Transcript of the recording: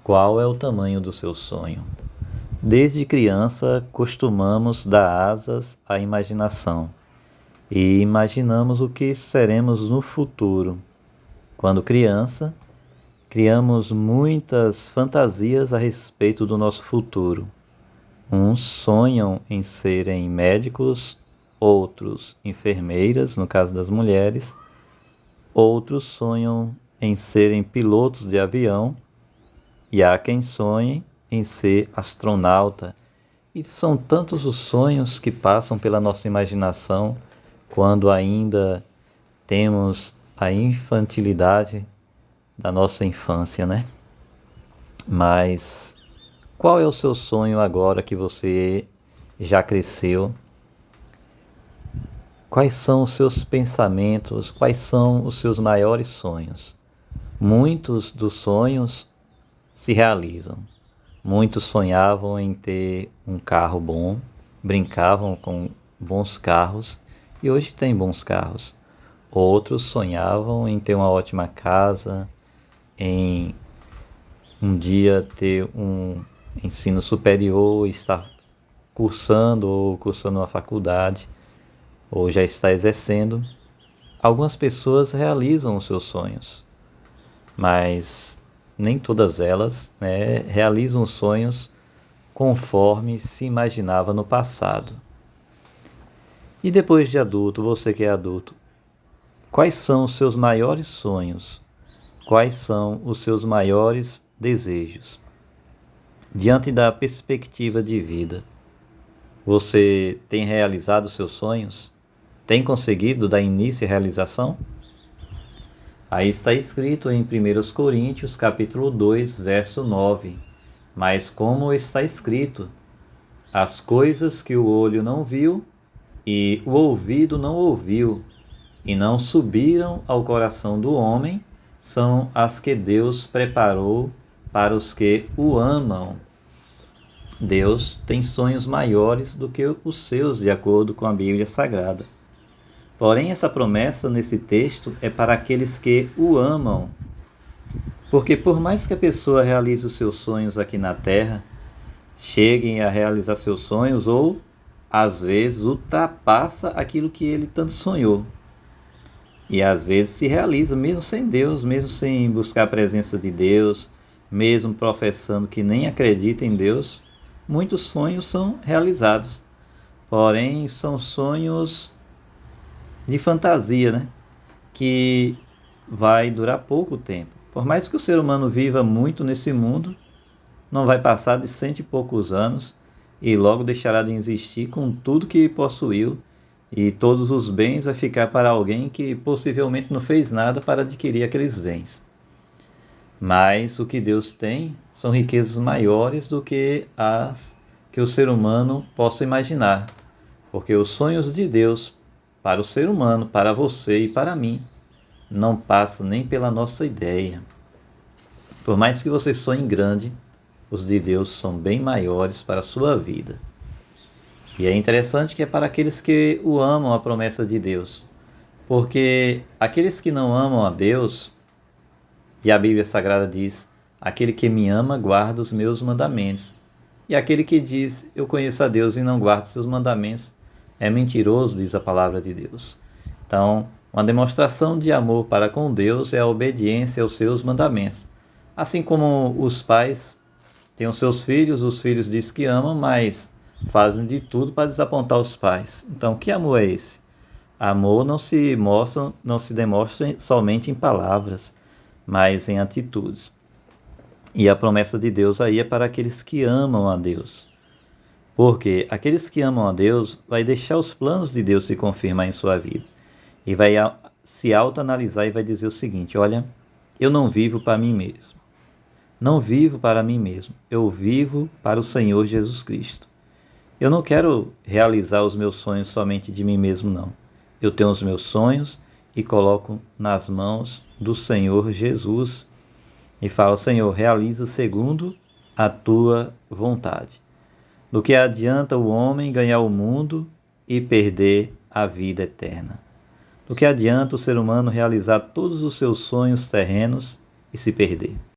Qual é o tamanho do seu sonho? Desde criança, costumamos dar asas à imaginação e imaginamos o que seremos no futuro. Quando criança, criamos muitas fantasias a respeito do nosso futuro. Uns sonham em serem médicos, outros enfermeiras, no caso das mulheres, outros sonham em serem pilotos de avião, e há quem sonhe em ser astronauta. E são tantos os sonhos que passam pela nossa imaginação quando ainda temos a infantilidade da nossa infância, né? Mas qual é o seu sonho agora que você já cresceu? Quais são os seus pensamentos? Quais são os seus maiores sonhos? Muitos dos sonhos se realizam. Muitos sonhavam em ter um carro bom, brincavam com bons carros e hoje têm bons carros. Outros sonhavam em ter uma ótima casa, em um dia ter um ensino superior, estar cursando uma faculdade, ou já está exercendo. Algumas pessoas realizam os seus sonhos, mas nem todas elas, realizam os sonhos conforme se imaginava no passado. E depois de adulto, você que é adulto, quais são os seus maiores sonhos? Quais são os seus maiores desejos? Diante da perspectiva de vida, você tem realizado os seus sonhos? Tem conseguido dar início à realização? Aí está escrito em 1 Coríntios, capítulo 2, verso 9. Mas como está escrito, as coisas que o olho não viu e o ouvido não ouviu e não subiram ao coração do homem, são as que Deus preparou para os que o amam. Deus tem sonhos maiores do que os seus, de acordo com a Bíblia Sagrada. Porém, essa promessa nesse texto é para aqueles que o amam. Porque por mais que a pessoa realize os seus sonhos aqui na Terra, cheguem a realizar seus sonhos ou, às vezes, ultrapassa aquilo que ele tanto sonhou. E às vezes se realiza mesmo sem Deus, mesmo sem buscar a presença de Deus, mesmo professando que nem acredita em Deus, muitos sonhos são realizados. Porém, são sonhos de fantasia, que vai durar pouco tempo. Por mais que o ser humano viva muito nesse mundo, não vai passar de 100 e poucos anos e logo deixará de existir com tudo que possuiu, e todos os bens vai ficar para alguém que possivelmente não fez nada para adquirir aqueles bens. Mas o que Deus tem são riquezas maiores do que as que o ser humano possa imaginar, porque os sonhos de Deus para o ser humano, para você e para mim, não passa nem pela nossa ideia. Por mais que você sonhe grande, os de Deus são bem maiores para a sua vida. E é interessante que é para aqueles que o amam a promessa de Deus. Porque aqueles que não amam a Deus, e a Bíblia Sagrada diz, aquele que me ama guarda os meus mandamentos. E aquele que diz, eu conheço a Deus e não guarda seus mandamentos, é mentiroso, diz a palavra de Deus. Então, uma demonstração de amor para com Deus é a obediência aos seus mandamentos. Assim como os pais têm os seus filhos, os filhos dizem que amam, mas fazem de tudo para desapontar os pais. Então, que amor é esse? Amor não se demonstra somente em palavras, mas em atitudes. E a promessa de Deus aí é para aqueles que amam a Deus. Porque aqueles que amam a Deus vai deixar os planos de Deus se confirmar em sua vida. E vai se autoanalisar e vai dizer o seguinte, olha, eu não vivo para mim mesmo. Não vivo para mim mesmo. Eu vivo para o Senhor Jesus Cristo. Eu não quero realizar os meus sonhos somente de mim mesmo, não. Eu tenho os meus sonhos e coloco nas mãos do Senhor Jesus. E falo, Senhor, realiza segundo a tua vontade. Do que adianta o homem ganhar o mundo e perder a vida eterna? Do que adianta o ser humano realizar todos os seus sonhos terrenos e se perder?